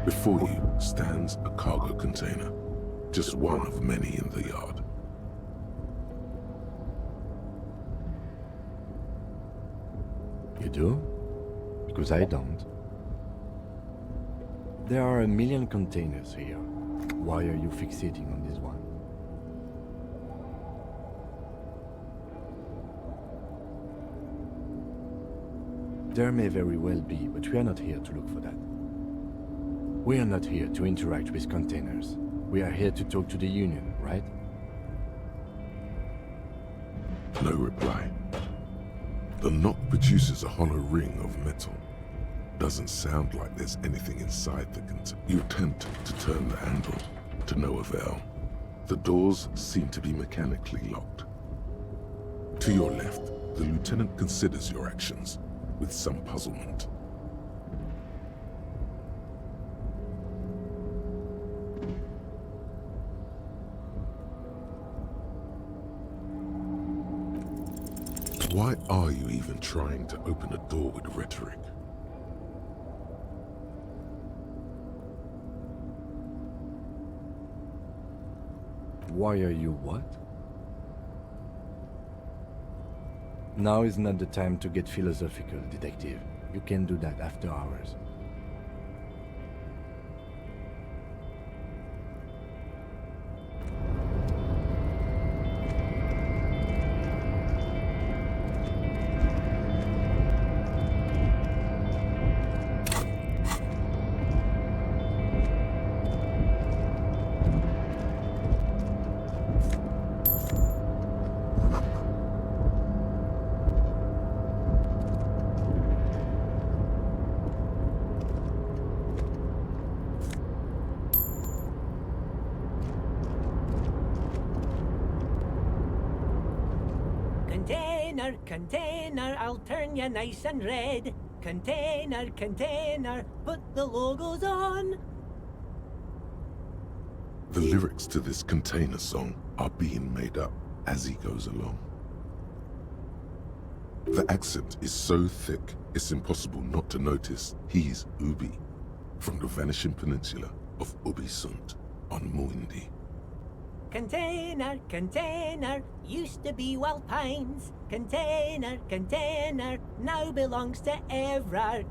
Before you stands a cargo container, just one of many in the yard. You do? Because I don't. There are a million containers here. Why are you fixating on this one? There may very well be, but we are not here to look for that. We are not here to interact with containers. We are here to talk to the Union, right? No reply. The knock produces a hollow ring of metal. Doesn't sound like there's anything inside the container. You attempt to turn the handle, to no avail. The doors seem to be mechanically locked. To your left, the lieutenant considers your actions with some puzzlement. Why are you even trying to open a door with rhetoric? Why are you what? Now is not the time to get philosophical, detective. You can do that after hours. Container, container, I'll turn you nice and red. Container, container, put the logos on. The lyrics to this container song are being made up as he goes along. The accent is so thick, it's impossible not to notice he's Ubi, from the vanishing peninsula of Ubisunt on Muindi. Container, container, used to be Wild Pines. Container, container, now belongs to Everard.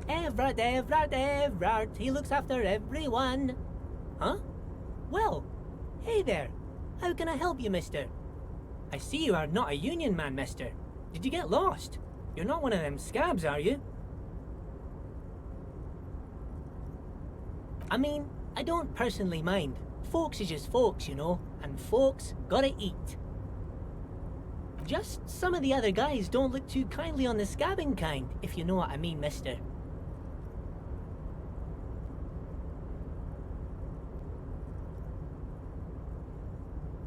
Everard, Everard, Everard, he looks after everyone. Huh? Well, hey there. How can I help you, mister? I see you are not a union man, mister. Did you get lost? You're not one of them scabs, are you? I mean, I don't personally mind. Folks is just folks, you know, and folks gotta eat. Just some of the other guys don't look too kindly on the scabbing kind, if you know what I mean, mister.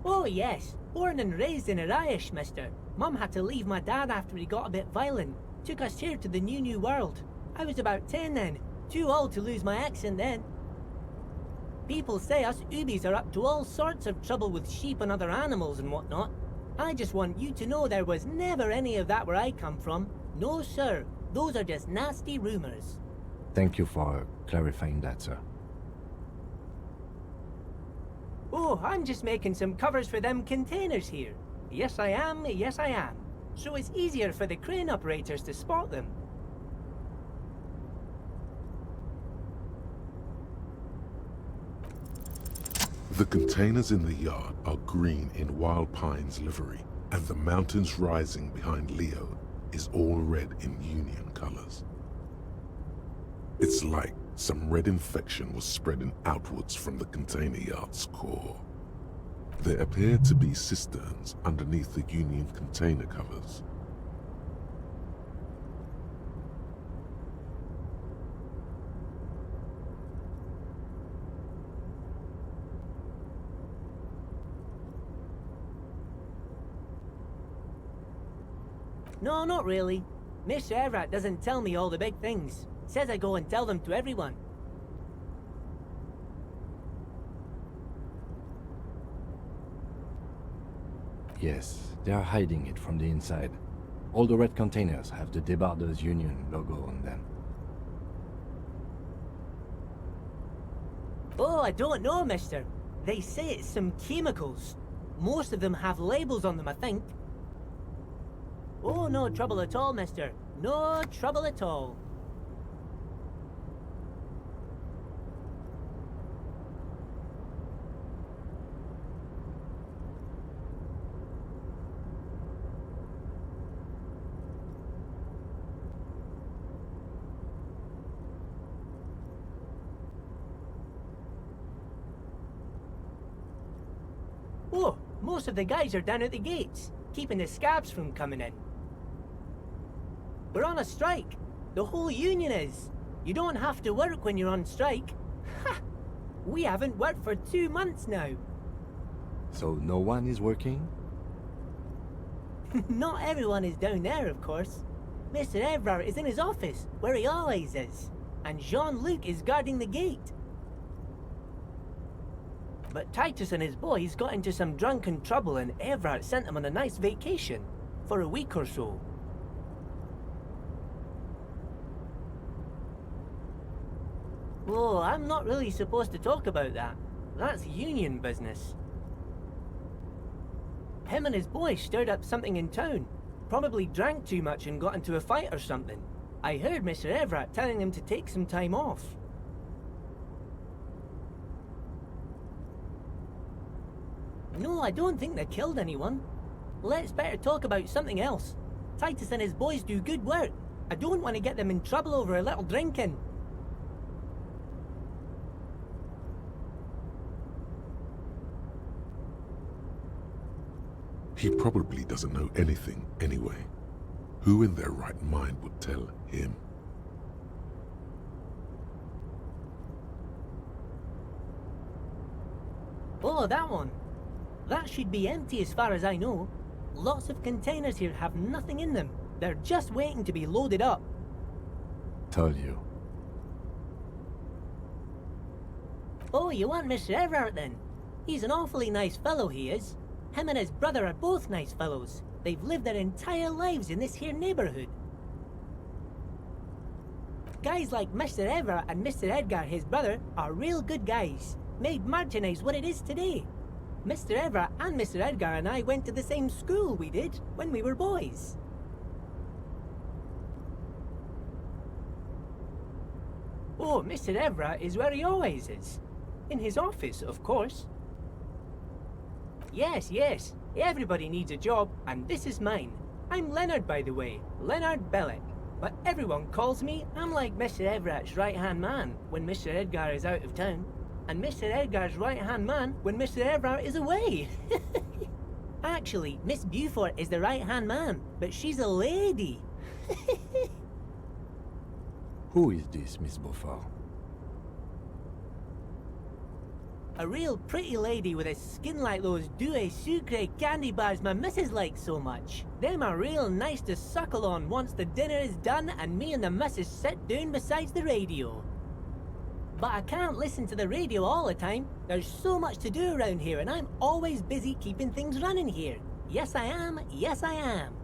Oh yes, born and raised in Arish, mister. Mum had to leave my dad after he got a bit violent. Took us here to the new world. I was about 10 then, too old to lose my accent then. People say us Ubis are up to all sorts of trouble with sheep and other animals and whatnot. I just want you to know there was never any of that where I come from. No sir, those are just nasty rumors. Thank you for clarifying that, sir. Oh, I'm just making some covers for them containers here. Yes I am, yes I am. So it's easier for the crane operators to spot them. The containers in the yard are green in Wild Pine's livery, and the mountains rising behind Leo is all red in Union colors. It's like some red infection was spreading outwards from the container yard's core. There appear to be cisterns underneath the Union container covers. No, not really. Mr. Everett doesn't tell me all the big things. Says I go and tell them to everyone. Yes, they are hiding it from the inside. All the red containers have the Debarders Union logo on them. Oh, I don't know, mister. They say it's some chemicals. Most of them have labels on them, I think. Oh, no trouble at all, mister. No trouble at all. Oh, most of the guys are down at the gates, keeping the scabs from coming in. We're on a strike. The whole union is. You don't have to work when you're on strike. Ha! We haven't worked for 2 months now. So no one is working? Not everyone is down there, of course. Mr. Evrard is in his office, where he always is. And Jean-Luc is guarding the gate. But Titus and his boys got into some drunken trouble and Evrard sent them on a nice vacation. For a week or so. Oh, I'm not really supposed to talk about that. That's union business. Him and his boys stirred up something in town. Probably drank too much and got into a fight or something. I heard Mr. Evrard telling him to take some time off. No, I don't think they killed anyone. Let's better talk about something else. Titus and his boys do good work. I don't want to get them in trouble over a little drinking. He probably doesn't know anything anyway. Who in their right mind would tell him? Oh, that one. That should be empty as far as I know. Lots of containers here have nothing in them. They're just waiting to be loaded up. Told you. Oh, you want Mr. Evrard then? He's an awfully nice fellow, he is. Him and his brother are both nice fellows. They've lived their entire lives in this here neighborhood. Guys like Mr. Evrard and Mr. Edgar, his brother, are real good guys. Made Martinez what it is today. Mr. Evrard and Mr. Edgar and I went to the same school we did when we were boys. Oh, Mr. Evrard is where he always is. In his office, of course. Yes, yes. Everybody needs a job, and this is mine. I'm Leonard, by the way. Leonard Bellick. But everyone calls me, I'm like Mr. Everard's right-hand man when Mr. Edgar is out of town. And Mr. Edgar's right-hand man when Mr. Evrard is away. Actually, Miss Beaufort is the right-hand man, but she's a lady. Who is this, Miss Beaufort? A real pretty lady with a skin like those Douai Sucre candy bars my missus likes so much. Them are real nice to suckle on once the dinner is done and me and the missus sit down beside the radio. But I can't listen to the radio all the time. There's so much to do around here and I'm always busy keeping things running here. Yes I am, yes I am.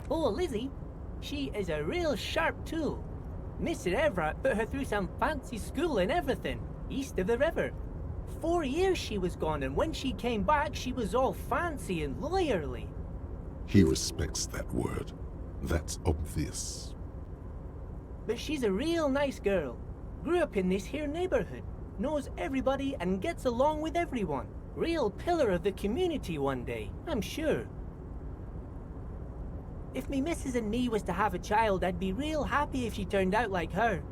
Oh, Lizzie. She is a real sharp tool. Mr. Evrard put her through some fancy school and everything, east of the river. 4 years she was gone, and when she came back, she was all fancy and lawyerly. He respects that word. That's obvious. But she's a real nice girl. Grew up in this here neighborhood. Knows everybody and gets along with everyone. Real pillar of the community one day, I'm sure. If me missus and me was to have a child, I'd be real happy if she turned out like her.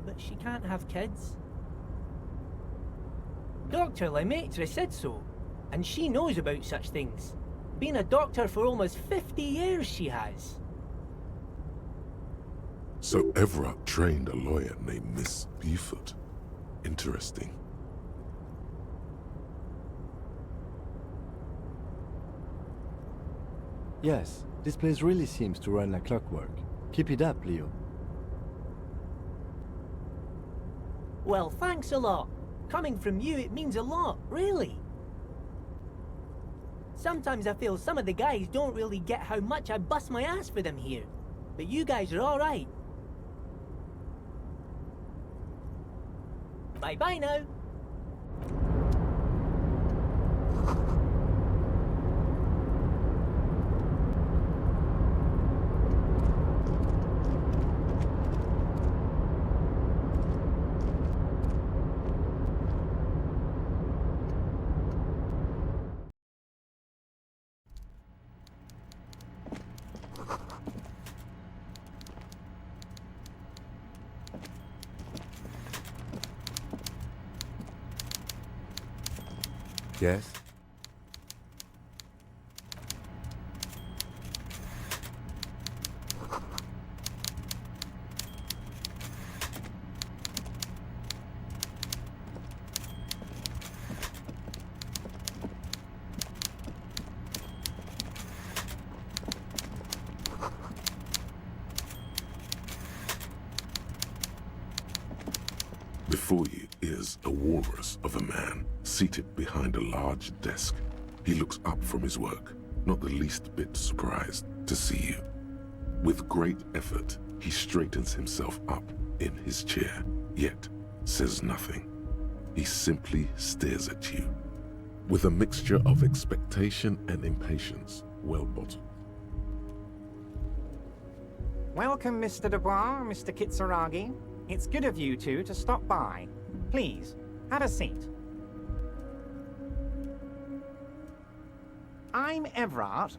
But she can't have kids. Dr. Lemaitre said so, and she knows about such things. Been a doctor for almost 50 years, she has. So Evrard trained a lawyer named Miss Beaufort. Interesting. Yes, this place really seems to run like clockwork. Keep it up, Leo. Well, thanks a lot. Coming from you, it means a lot, really. Sometimes I feel some of the guys don't really get how much I bust my ass for them here. But you guys are alright. Bye-bye now. Yes? Before you is a walrus of a man seated behind a large desk. He looks up from his work, not the least bit surprised to see you. With great effort, he straightens himself up in his chair, yet says nothing. He simply stares at you, with a mixture of expectation and impatience well bottled. Welcome, Mr. Dubois, Mr. Kitsuragi. It's good of you two to stop by. Please, have a seat. I'm Everard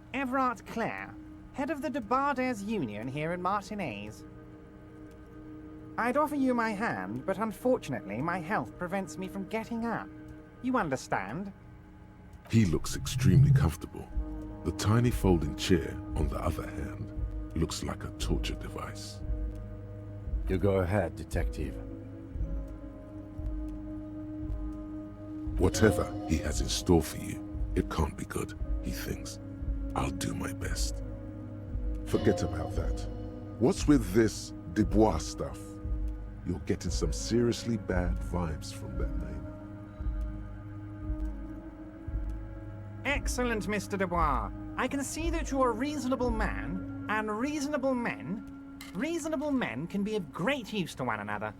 Clare, head of the Debarders Union here in Martinez. I'd offer you my hand, but unfortunately my health prevents me from getting up. You understand? He looks extremely comfortable. The tiny folding chair, on the other hand, looks like a torture device. You go ahead, detective. Whatever he has in store for you, it can't be good, he thinks. I'll do my best. Forget about that. What's with this Dubois stuff? You're getting some seriously bad vibes from that name. Excellent, Mr. Dubois. I can see that you're a reasonable man, and reasonable men can be of great use to one another.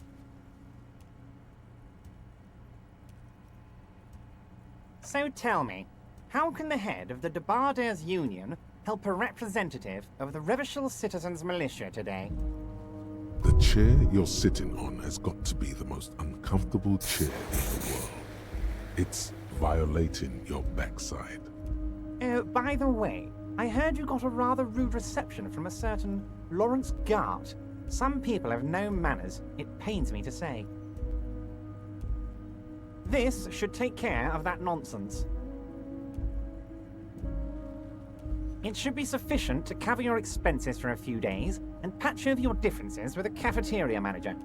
So tell me, how can the head of the Debarders Union help a representative of the Revachol Citizens Militia today? The chair you're sitting on has got to be the most uncomfortable chair in the world. It's violating your backside. Oh, by the way, I heard you got a rather rude reception from a certain Lawrence Gart. Some people have no manners, it pains me to say. This should take care of that nonsense. It should be sufficient to cover your expenses for a few days and patch over your differences with a cafeteria manager.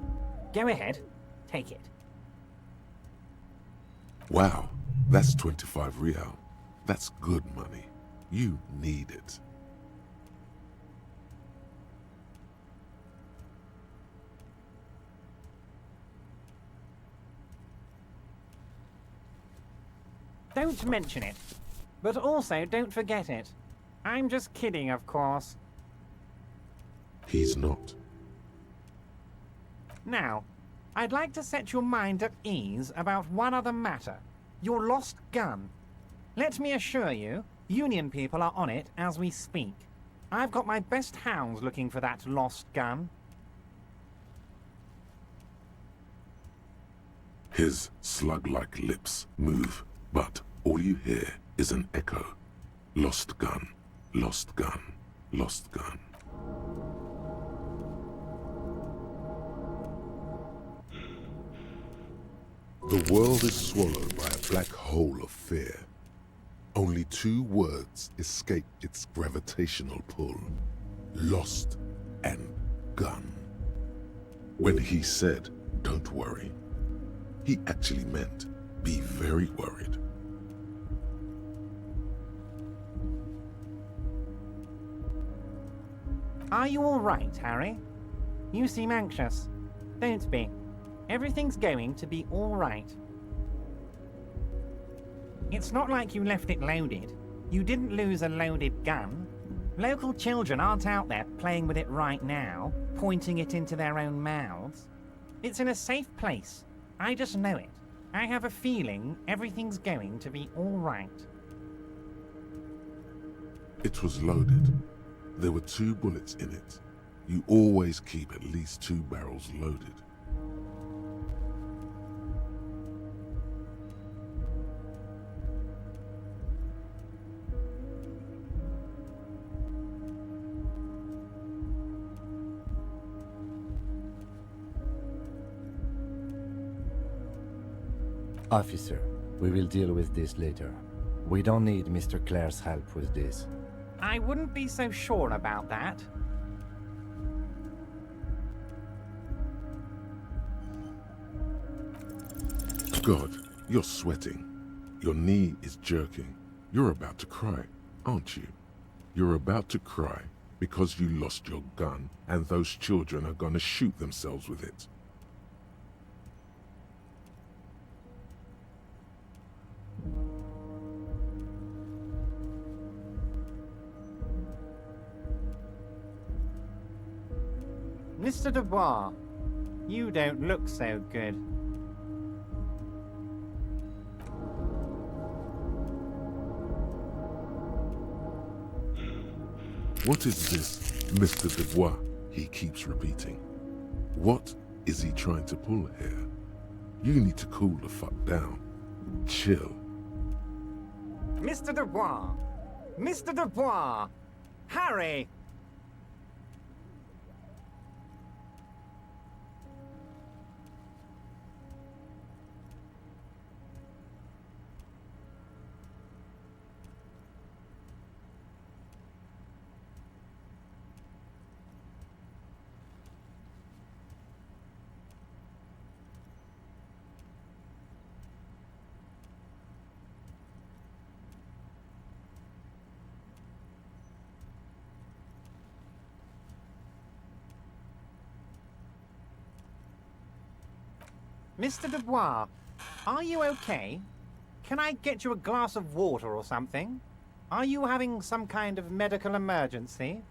Go ahead, take it. Wow, that's 25 real. That's good money. You need it. Don't mention it. But also don't forget it. I'm just kidding, of course. He's not. Now, I'd like to set your mind at ease about one other matter. Your lost gun. Let me assure you, Union people are on it as we speak. I've got my best hounds looking for that lost gun. His slug-like lips move, but all you hear is an echo. Lost gun, lost gun, lost gun. The world is swallowed by a black hole of fear. Only two words escape its gravitational pull. Lost and gun. When he said, "Don't worry," he actually meant, be very worried. Are you all right, Harry? You seem anxious. Don't be. Everything's going to be all right. It's not like you left it loaded. You didn't lose a loaded gun. Local children aren't out there playing with it right now, pointing it into their own mouths. It's in a safe place. I just know it. I have a feeling everything's going to be all right. It was loaded. There were 2 bullets in it. You always keep at least 2 barrels loaded. Officer, we will deal with this later. We don't need Mr. Clare's help with this. I wouldn't be so sure about that. God, you're sweating. Your knee is jerking. You're about to cry, aren't you? You're about to cry because you lost your gun and those children are gonna shoot themselves with it. Mr. Dubois, you don't look so good. What is this, Mr. Dubois? He keeps repeating. What is he trying to pull here? You need to cool the fuck down. Chill. Mr. Dubois! Mr. Dubois! Harry! Mr. Dubois, are you okay? Can I get you a glass of water or something? Are you having some kind of medical emergency?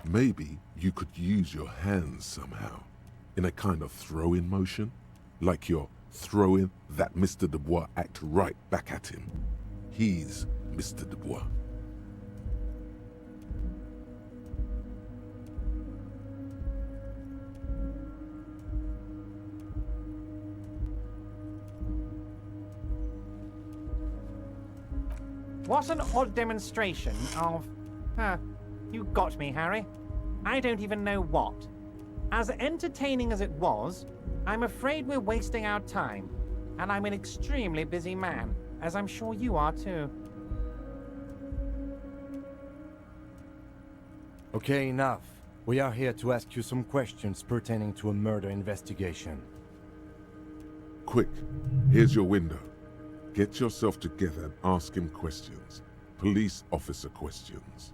Maybe you could use your hands somehow, in a kind of throw-in motion, like you're throwing that Mr. Dubois act right back at him. He's Mr. Dubois. What an odd demonstration of... you got me, Harry. I don't even know what. As entertaining as it was, I'm afraid we're wasting our time. And I'm an extremely busy man, as I'm sure you are too. Okay, enough. We are here to ask you some questions pertaining to a murder investigation. Quick, here's your window. Get yourself together and ask him questions. Police officer questions.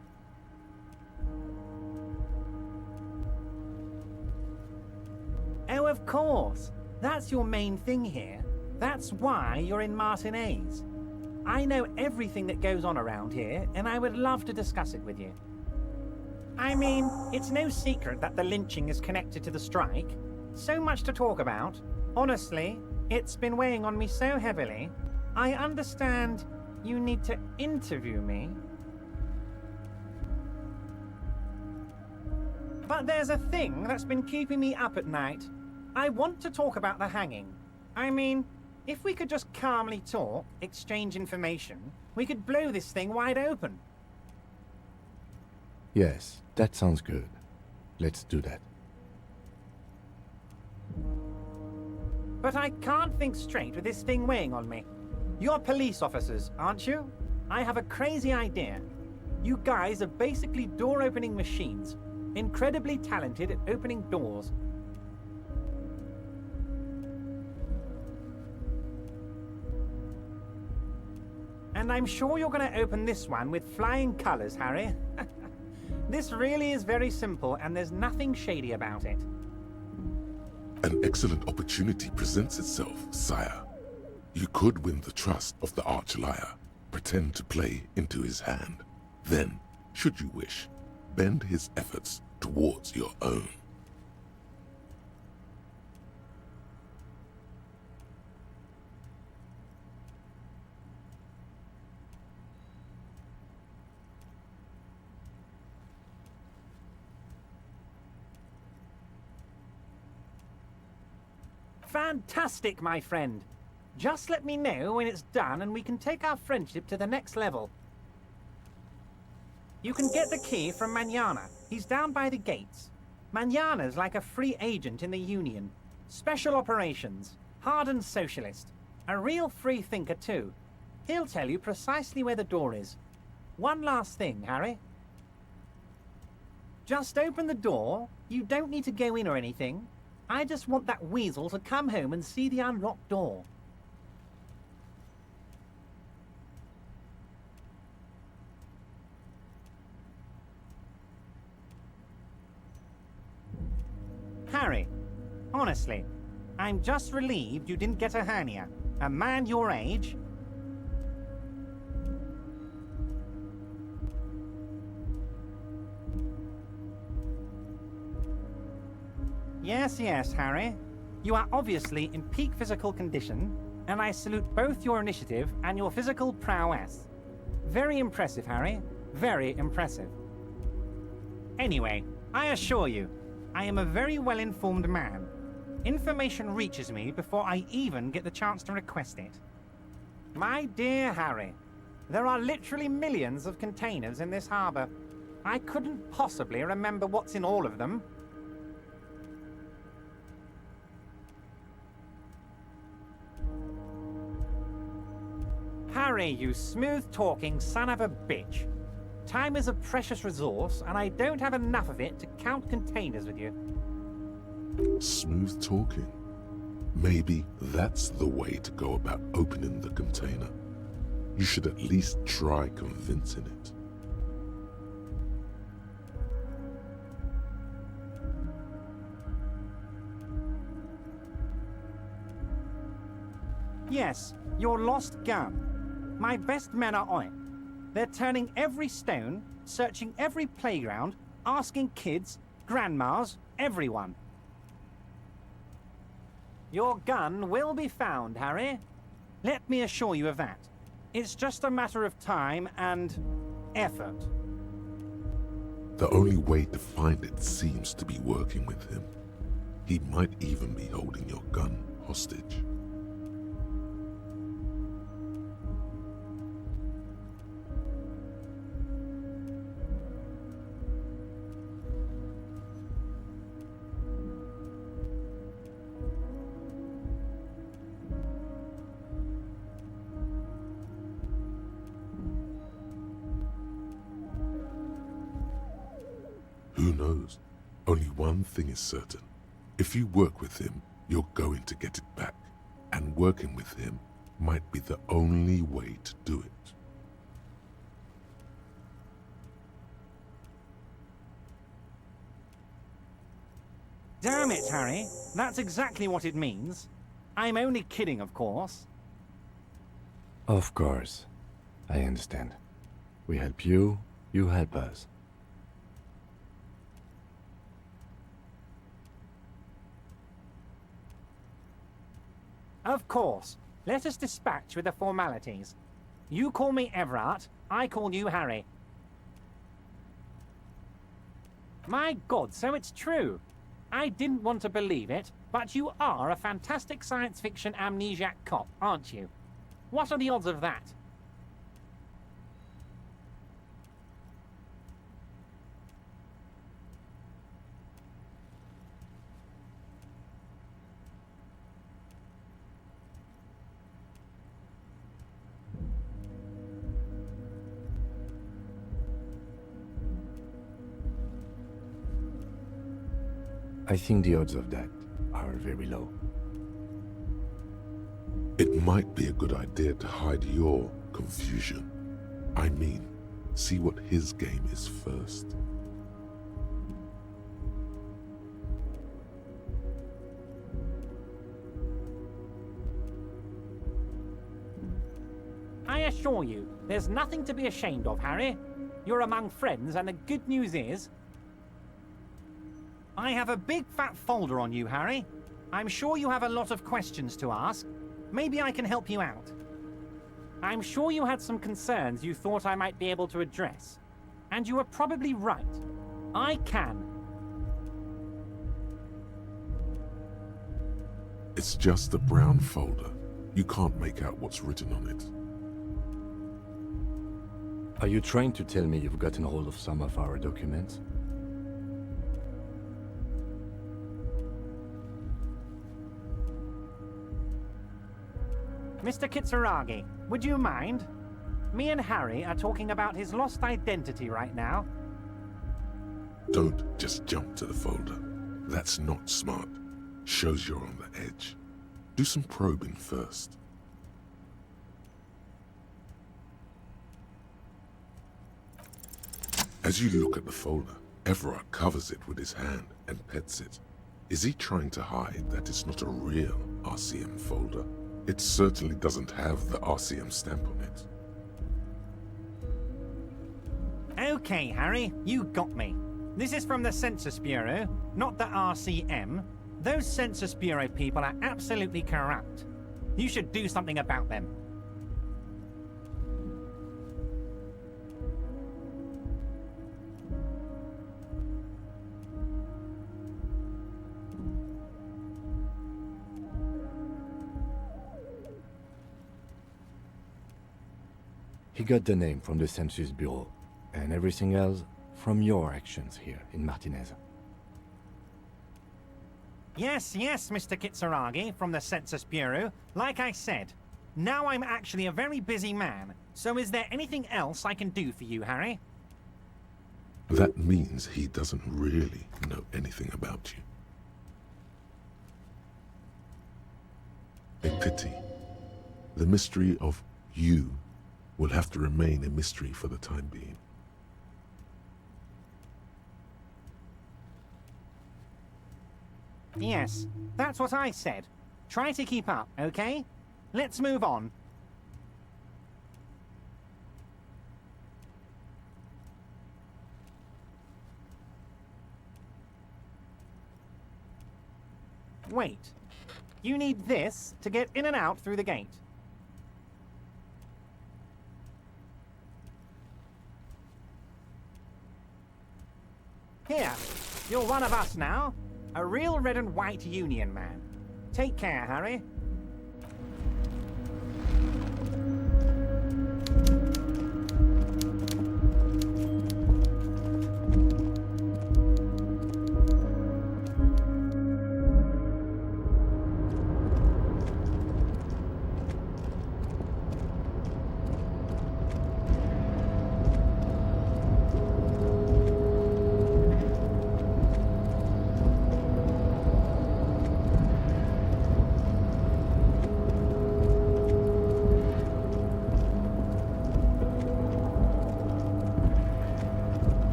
Oh, of course. That's your main thing here. That's why you're in Martinez. I know everything that goes on around here, and I would love to discuss it with you. I mean, it's no secret that the lynching is connected to the strike. So much to talk about. Honestly, it's been weighing on me so heavily. I understand you need to interview me. But there's a thing that's been keeping me up at night. I want to talk about the hanging. I mean, if we could just calmly talk, exchange information, we could blow this thing wide open. Yes, that sounds good. Let's do that. But I can't think straight with this thing weighing on me. You're police officers, aren't you? I have a crazy idea. You guys are basically door-opening machines, incredibly talented at opening doors. And And I'm sure you're going to open this one with flying colours, Harry. This really is very simple, and there's nothing shady about it. An excellent opportunity presents itself, sire. You could win the trust of the arch-liar, pretend to play into his hand. Then, should you wish, bend his efforts towards your own. Fantastic, my friend. Just let me know when it's done and we can take our friendship to the next level. You can get the key from Manana. He's down by the gates. Manana's like a free agent in the Union. Special operations. Hardened socialist. A real free thinker too. He'll tell you precisely where the door is. One last thing, Harry. Just open the door. You don't need to go in or anything. I just want that weasel to come home and see the unlocked door. Harry, honestly, I'm just relieved you didn't get a hernia. A man your age... Yes, Harry. You are obviously in peak physical condition, and I salute both your initiative and your physical prowess. Very impressive, Harry. Very impressive. Anyway, I assure you, I am a very well-informed man. Information reaches me before I even get the chance to request it. My dear Harry, there are literally millions of containers in this harbor. I couldn't possibly remember what's in all of them. Harry, you smooth-talking son of a bitch. Time is a precious resource, and I don't have enough of it to count containers with you. Smooth talking. Maybe that's the way to go about opening the container. You should at least try convincing it. Yes, your lost gun. My best men are on it. They're turning every stone, searching every playground, asking kids, grandmas, everyone. Your gun will be found, Harry. Let me assure you of that. It's just a matter of time and effort. The only way to find it seems to be working with him. He might even be holding your gun hostage. Who knows? Only one thing is certain. If you work with him, you're going to get it back. And working with him might be the only way to do it. Damn it, Harry. That's exactly what it means. I'm only kidding, of course. Of course. I understand. We help you, you help us. Of course. Let us dispatch with the formalities. You call me Everard, I call you Harry. My God, so it's true. I didn't want to believe it, but you are a fantastic science fiction amnesiac cop, aren't you? What are the odds of that? I think the odds of that are very low. It might be a good idea to hide your confusion. I mean, see what his game is first. I assure you, there's nothing to be ashamed of, Harry. You're among friends, and the good news is... I have a big fat folder on you, Harry. I'm sure you have a lot of questions to ask. Maybe I can help you out. I'm sure you had some concerns you thought I might be able to address. And you were probably right. I can. It's just a brown folder. You can't make out what's written on it. Are you trying to tell me you've gotten hold of some of our documents? Mr. Kitsuragi, would you mind? Me and Harry are talking about his lost identity right now. Don't just jump to the folder. That's not smart. Shows you're on the edge. Do some probing first. As you look at the folder, Everard covers it with his hand and pets it. Is he trying to hide that it's not a real RCM folder? It certainly doesn't have the RCM stamp on it. Okay, Harry, you got me. This is from the Census Bureau, not the RCM. Those Census Bureau people are absolutely corrupt. You should do something about them. He got the name from the Census Bureau, and everything else from your actions here in Martinez. Yes, Mr. Kitsuragi from the Census Bureau. Like I said, now I'm actually a very busy man. So is there anything else I can do for you, Harry? That means he doesn't really know anything about you. A pity. The mystery of you will have to remain a mystery for the time being. Yes, that's what I said. Try to keep up, okay? Let's move on. Wait. You need this to get in and out through the gate. Here, you're one of us now. A real red and white Union man. Take care, Harry.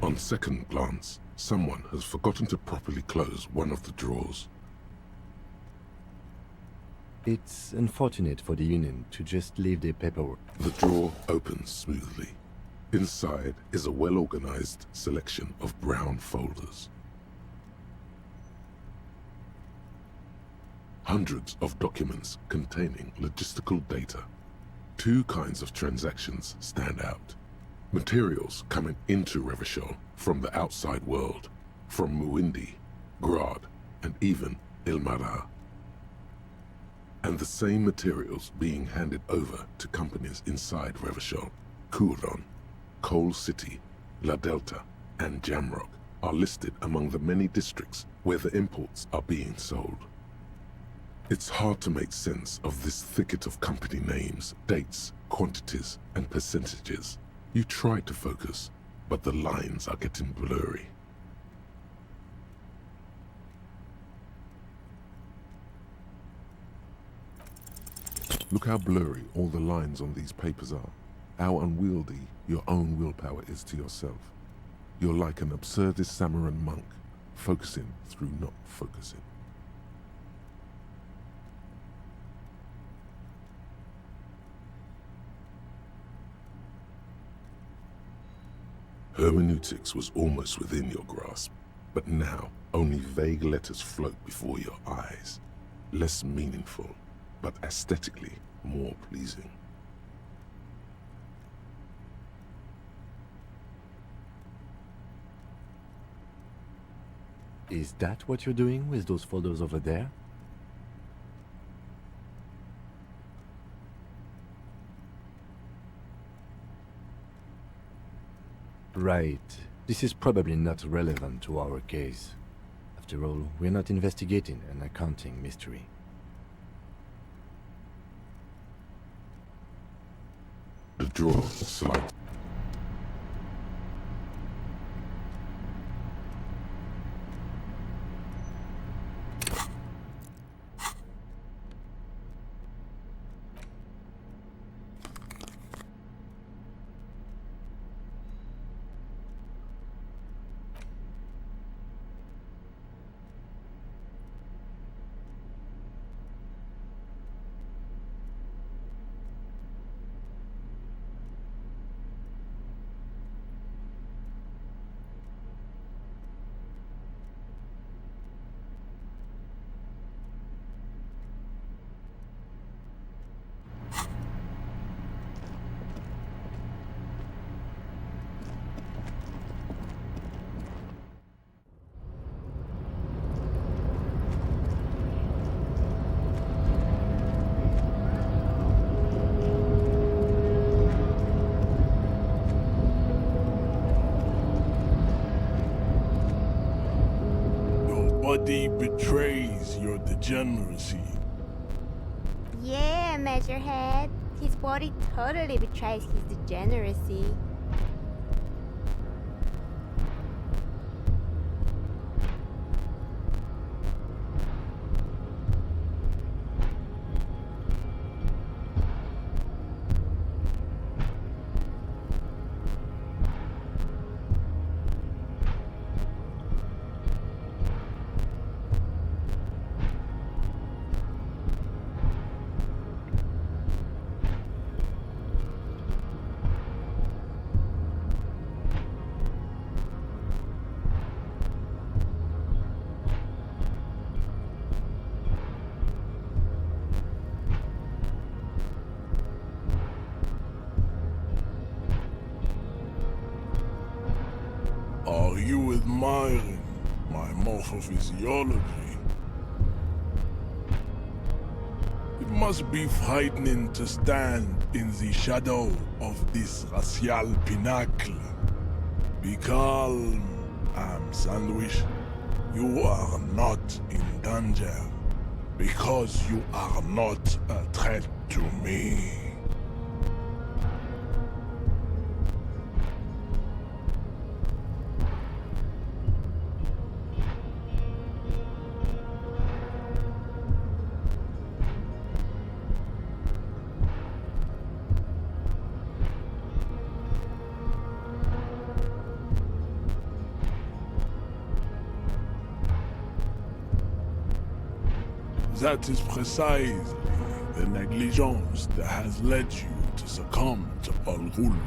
On second glance, someone has forgotten to properly close one of the drawers. It's unfortunate for the Union to just leave their paperwork. The drawer opens smoothly. Inside is a well-organized selection of brown folders. Hundreds of documents containing logistical data. Two kinds of transactions stand out. Materials coming into Revachol from the outside world, from Muindi, Grad, and even Ilmara. And the same materials being handed over to companies inside Revachol. Kuron, Coal City, La Delta, and Jamrock are listed among the many districts where the imports are being sold. It's hard to make sense of this thicket of company names, dates, quantities, and percentages. You try to focus, but the lines are getting blurry. Look how blurry all the lines on these papers are. How unwieldy your own willpower is to yourself. You're like an absurdist Samaran monk, focusing through not focusing. Hermeneutics was almost within your grasp, but now only vague letters float before your eyes. Less meaningful, but aesthetically more pleasing. Is that what you're doing with those folders over there? Right. This is probably not relevant to our case. After all, we're not investigating an accounting mystery. The drawer slides. Nobody betrays your degeneracy. Yeah, Measurehead. His body totally betrays his degeneracy. Are you admiring my morphophysiology? It must be frightening to stand in the shadow of this racial pinnacle. Be calm, I'm Sandwich. You are not in danger, because you are not a threat to me. That is precisely the negligence that has led you to succumb to Al Ghul.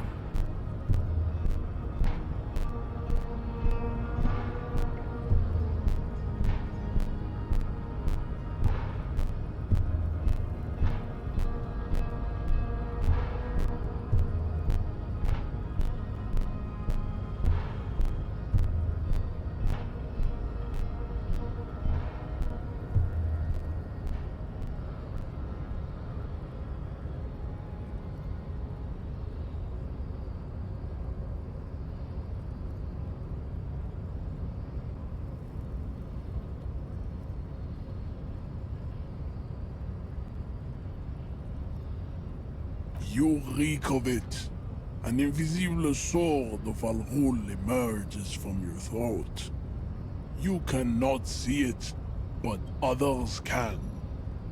You reek of it. An invisible sword of Al Ghul emerges from your throat. You cannot see it, but others can.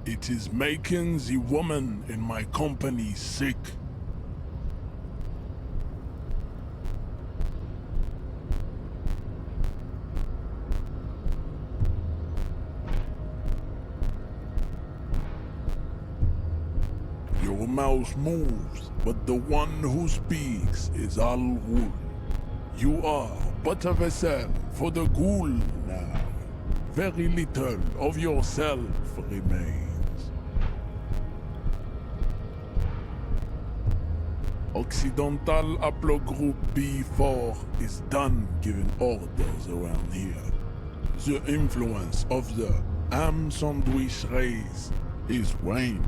It is making the woman in my company sick. Your mouth moves, but the one who speaks is Al Ghul. You are but a vessel for the Ghul now. Very little of yourself remains. Occidental Haplogroup B4 is done giving orders around here. The influence of the ham sandwich race is waning.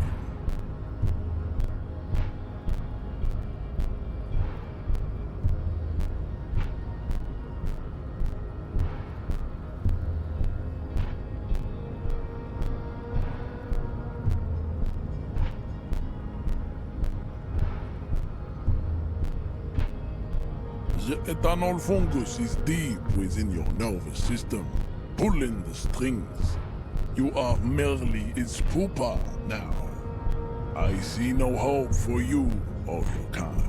The ethanol fungus is deep within your nervous system, pulling the strings. You are merely its pupa now. I see no hope for you or your kind.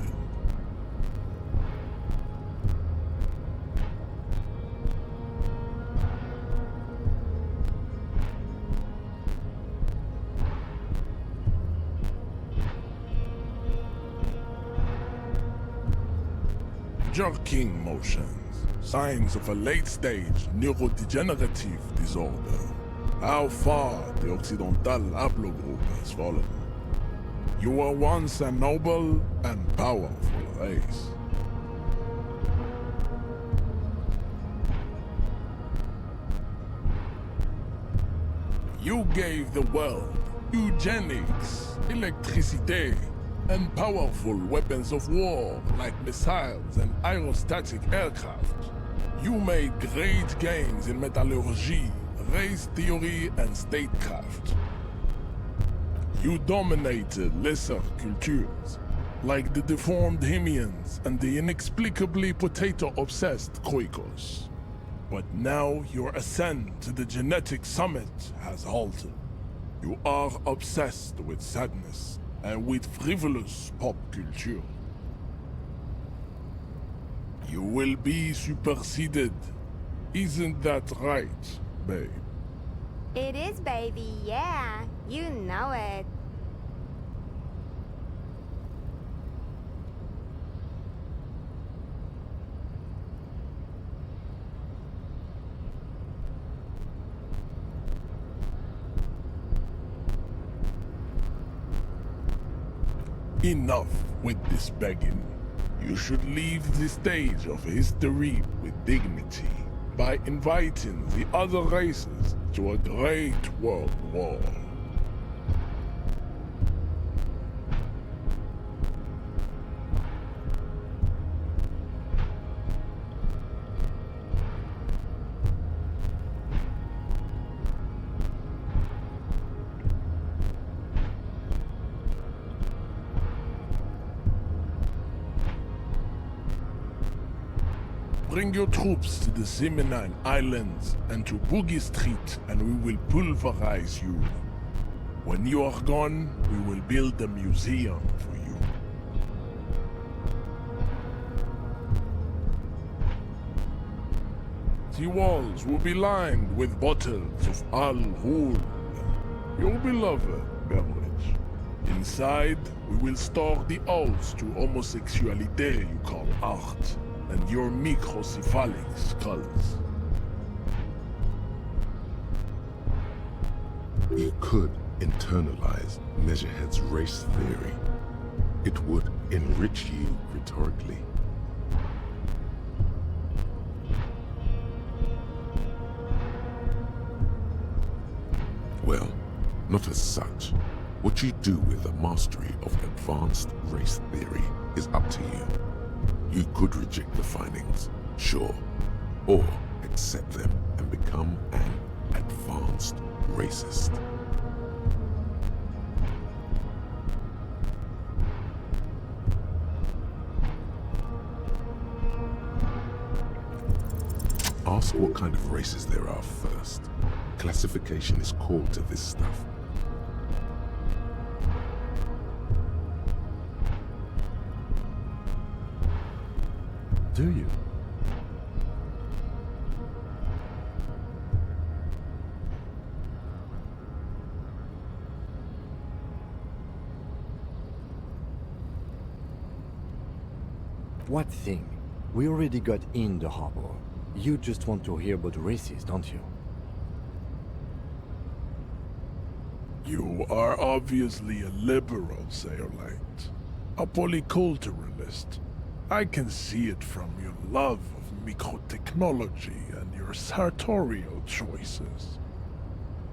Jerking motions, signs of a late-stage neurodegenerative disorder. How far the Occidental Haplogroup has fallen. You were once a noble and powerful race. You gave the world eugenics, electricity, and powerful weapons of war like missiles and aerostatic aircraft. You made great gains in metallurgy, race theory, and statecraft. You dominated lesser cultures, like the deformed Hemians and the inexplicably potato-obsessed Khoikos. But now your ascent to the genetic summit has halted. You are obsessed with sadness and with frivolous pop culture. You will be superseded. Isn't that right, babe? It is, baby, yeah. You know it. Enough with this begging. You should leave the stage of history with dignity by inviting the other races to a great world war. Bring your troops to the Seminine Islands and to Boogie Street, and we will pulverize you. When you are gone, we will build a museum for you. The walls will be lined with bottles of Al Ghul. your beloved beverage. Inside, we will store the odes to homosexuality you call art, and your microcephalic skulls. You could internalize Measurehead's race theory. It would enrich you rhetorically. Well, not as such. What you do with the mastery of advanced race theory is up to you. You could reject the findings, sure, or accept them and become an advanced racist. Ask what kind of races there are first. Classification is core to this stuff. Do you? What thing? We already got in the harbor. You just want to hear about races, don't you? You are obviously a liberal, Sailite. A polyculturalist. I can see it from your love of microtechnology and your sartorial choices.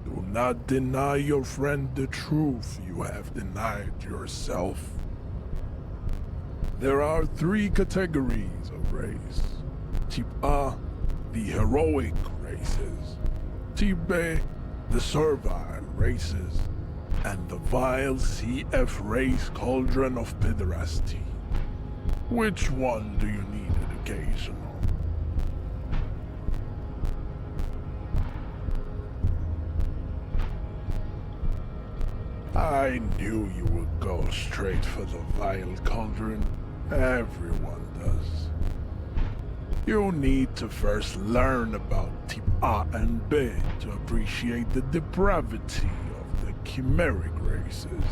Do not deny your friend the truth you have denied yourself. There are 3 categories of race. Type A, the heroic races. Type B, the servile races. And the vile CF race cauldron of pederasty. Which one do you need an occasional? I knew you would go straight for the vile cauldron. Everyone does. You need to first learn about Type A and B to appreciate the depravity of the chimeric races.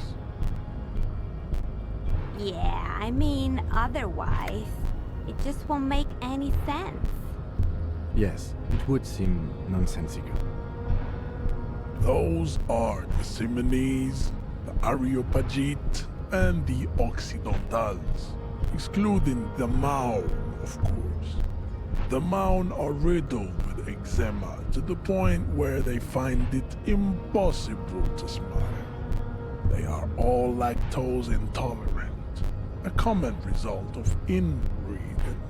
Yeah, I mean, otherwise, it just won't make any sense. Yes, it would seem nonsensical. Those are the Simones, the Areopagite, and the Occidentals, excluding the Maun, of course. The Maun are riddled with eczema to the point where they find it impossible to smile. They are all lactose intolerant, a common result of inbreeding.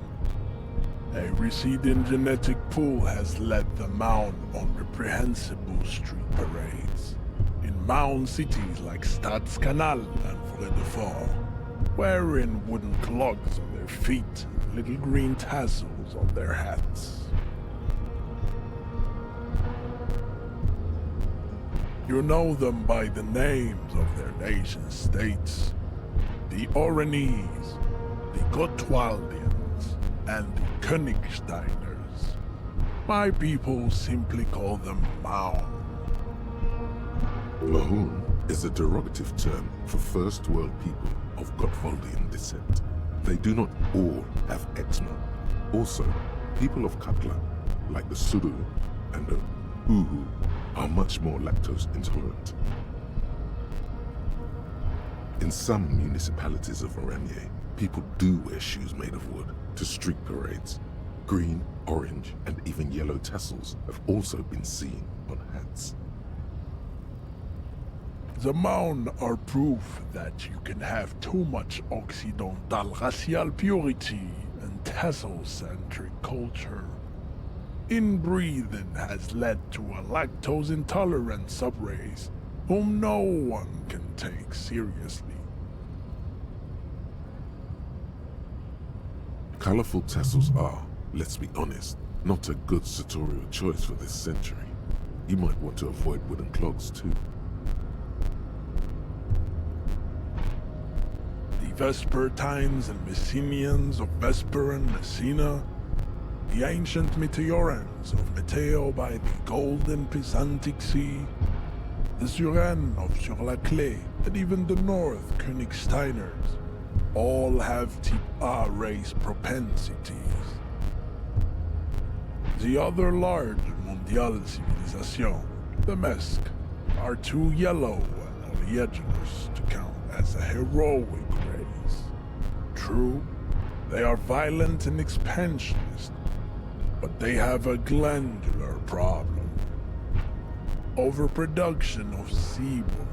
A receding genetic pool has led the Maun on reprehensible street parades in Maun cities like Stadskanal and Vredefort, wearing wooden clogs on their feet and little green tassels on their hats. You know them by the names of their nation states. The Oranese, the Gotwaldians, and the Königsteiners. My people simply call them Maun. Mahun is a derogative term for First World people of Gotwaldian descent. They do not all have eczema. Also, people of Katla, like the Suru and the Uhu, are much more lactose intolerant. In some municipalities of Oranje, people do wear shoes made of wood to street parades. Green, orange, and even yellow tassels have also been seen on hats. The Maun are proof that you can have too much Occidental racial purity and tassel-centric culture. Inbreeding has led to a lactose-intolerant subrace whom no one can take seriously. Colorful tassels are, let's be honest, not a good sartorial choice for this century. You might want to avoid wooden clogs too. The Vespertines and Messenians of Vesper and Messina, the ancient Meteorans of Meteo by the golden Pisantic Sea, the Suren of Sur-la-Clé, and even the North Königsteiners, all have type A race propensities. The other large mondial civilization, the Mesk, are too yellow and oleaginous to count as a heroic race. True, they are violent and expansionist, but they have a glandular problem. Overproduction of sebum.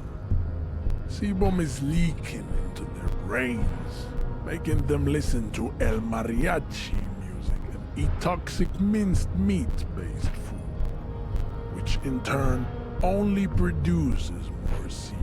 Sebum is leaking into their brains, making them listen to El Mariachi music and eat toxic minced meat-based food, which in turn only produces more sebum.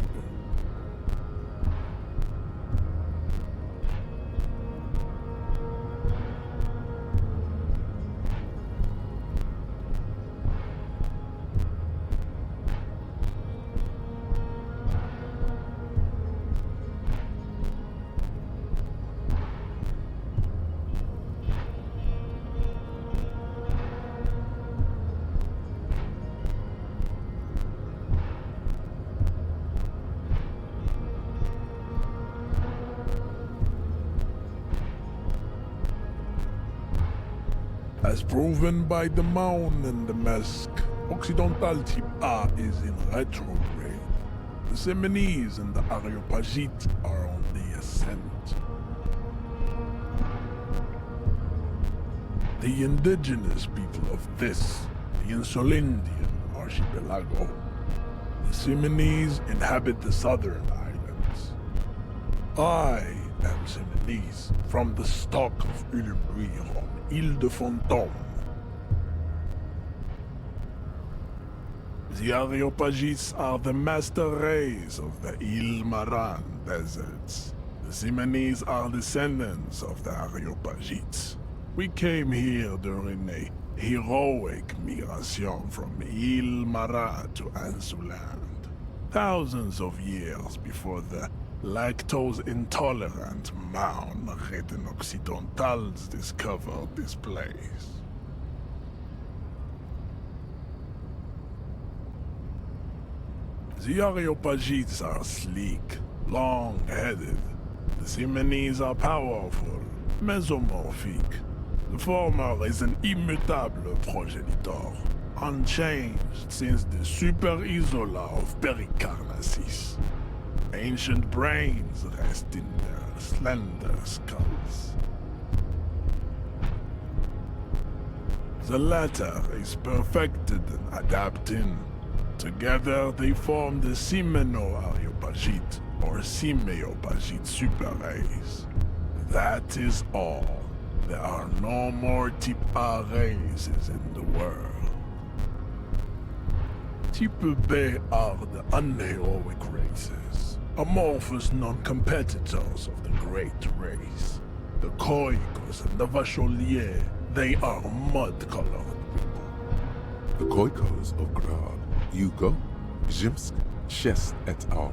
As proven by the Maun and the Mesk, Occidental Type A is in retrograde. The Semenese and the Areopagite are on the ascent. The indigenous people of this, the Insulindian archipelago, the Semenese inhabit the southern islands. I am Semenese, from the stock of Elysium on Ile de Fantôme. The Areopagites are the master race of the Ile Maran deserts. The Semenese are descendants of the Areopagites. We came here during a heroic migration from Ile Maran to Ansuland, thousands of years before the lactose-intolerant Maun Reten Occidentals discovered this place. The Areopagites are sleek, long-headed. The Semenese are powerful, mesomorphic. The former is an immutable progenitor, unchanged since the Super Isola of Pericarnassus. Ancient brains rest in their slender skulls. The latter is perfected and adapting. Together they form the Simeno-Areopagite or Simeopagite superrace. That is all. There are no more Type A races in the world. Type B are the unheroic races, amorphous non-competitors of the great race. The Khoikos and the Vacholier, they are mud-colored people. The Khoikos of Grad, Yugo, Zhimsk, Shest et al.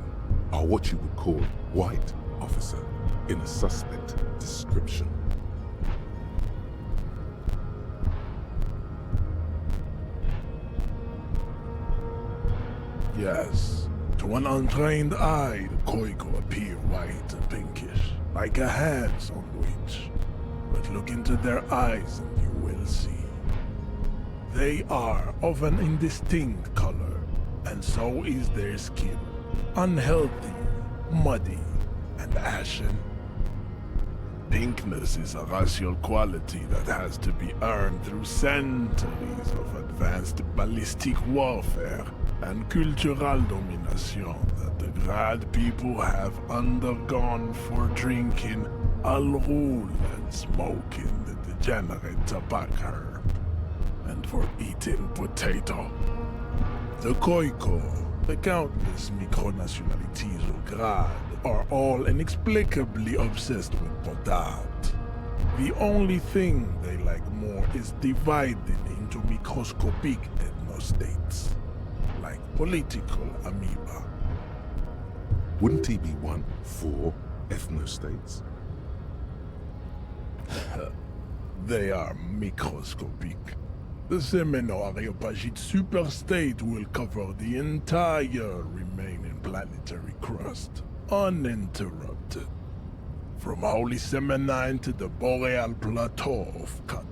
Are what you would call white, officer, in a suspect description. Yes, to an untrained eye, the Khoiko appear white and pinkish, like a hand sandwich. But look into their eyes and you will see. They are of an indistinct color, and so is their skin. Unhealthy, muddy, and ashen. Pinkness is a racial quality that has to be earned through centuries of advanced ballistic warfare and cultural domination that the Grad people have undergone for drinking Al-Rul and smoking the degenerate tobacco herb, and for eating potato. The Khoiko, the countless micronationalities of Grad, are all inexplicably obsessed with Podat. The only thing they like more is dividing into microscopic ethnostates, like political amoeba. Wouldn't he be one for ethnostates? They are microscopic. The Semenoareopagite superstate will cover the entire remaining planetary crust, uninterrupted. From Holy Semenine to the Boreal Plateau of Cut.